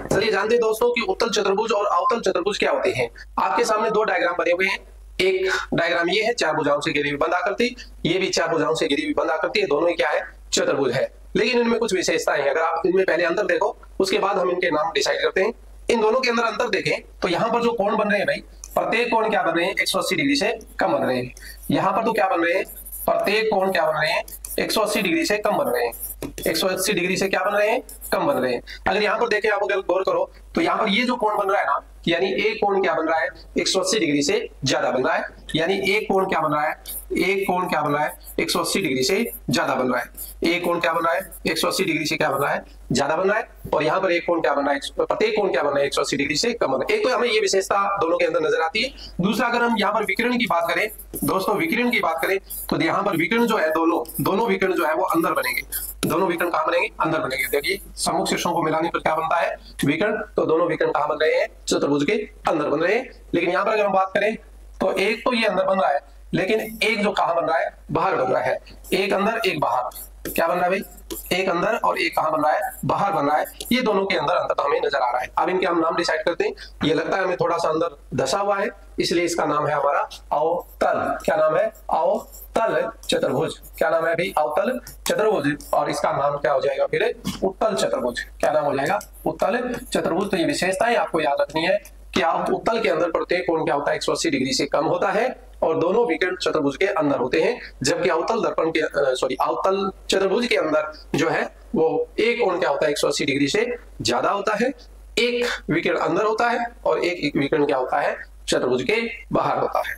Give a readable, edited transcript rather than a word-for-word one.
चलिए जानते हैं दोस्तों कि उत्तल चतुर्भुज और अवतल चतुर्भुज क्या होते हैं। आपके सामने दो डायग्राम बने हुए हैं। एक डायग्राम ये है चार भुजाओं से घिरी हुई बंद आकृति, ये भी चार भुजाओं से घिरी हुई बंद आकृति है। दोनों ही क्या है? चतुर्भुज है। लेकिन इनमें कुछ विशेषताएं हैं। अगर आप इनमें पहले अंतर देखो, उसके बाद हम इनके नाम डिसाइड करते हैं। इन दोनों के अंदर अंतर देखें तो यहाँ पर जो कोण बन रहे हैं भाई, प्रत्येक कोण क्या बन रहे हैं? 180 डिग्री से कम बन रहे हैं। यहाँ पर तो क्या बन रहे हैं? प्रत्येक कोण क्या बन रहे हैं? 180 डिग्री से कम बन रहे हैं। 180 डिग्री से क्या बन रहे हैं? कम बन रहे हैं। अगर यहाँ पर देखें, आप अगर गौर करो तो यहाँ पर ये जो कोण बन रहा है ना, यानी एक कोण क्या बन रहा है? 180 डिग्री से ज्यादा बन रहा है। यानी एक कोण क्या बन रहा है? एक कोण क्या बन रहा है? 180 डिग्री से ज्यादा बन रहा है। एक कोण क्या बन रहा है? 180 डिग्री से क्या बन रहा है? ज्यादा बन रहा है। और यहाँ पर एक कोण क्या बन रहा है? प्रत्येक कोण क्या बन रहा है? 180 डिग्री से कम बन रहा है। एक तो हमें ये विशेषता दोनों के अंदर नजर आती है। दूसरा, अगर हम यहाँ पर विकिरण की बात करें दोस्तों, विकिरण की बात करें तो यहाँ पर विकिरण जो है, दोनों विकिरण जो है वो अंदर बनेंगे। दोनों विकर्ण कहां बनेंगे? अंदर बनेंगे। देखिए सम्मुख शीर्षों को मिलाने पर क्या बनता है? विकर्ण। तो दोनों विकर्ण कहां बन रहे हैं? चतुर्भुज के अंदर बन रहे हैं। लेकिन यहां पर अगर हम बात करें तो एक तो ये अंदर बन रहा है, लेकिन एक जो कहां बन रहा है? बाहर बन रहा है। एक अंदर एक बाहर। क्या बन रहा है भाई? एक अंदर और एक कहां बन रहा है? बाहर बन रहा है। ये दोनों के अंदर अंतर हमें नजर आ रहा है। अब इनके हम नाम डिसाइड करते हैं। ये लगता है हमें थोड़ा सा अंदर धसा हुआ है, इसलिए इसका नाम है हमारा अवतल। क्या नाम है? अवतल चतुर्भुज। क्या नाम है अभी? अवतल चतुर्भुज। और इसका नाम क्या हो जाएगा फिर? उत्तल चतुर्भुज। क्या नाम हो जाएगा? उत्तल चतुर्भुज। तो ये विशेषताएं आपको याद रखनी है कि आप उत्तल के अंदर प्रत्येक कोण क्या होता है? 180 डिग्री से कम होता है और दोनों विकर्ण चतुर्भुज के अंदर होते हैं। जबकि अवतल दर्पण के अवतल चतुर्भुज के अंदर जो है वो एक कोण क्या होता है? 180 डिग्री से ज्यादा होता है। एक विकर्ण अंदर होता है और एक विकर्ण क्या होता है? चतुर्भुज के बाहर होता है।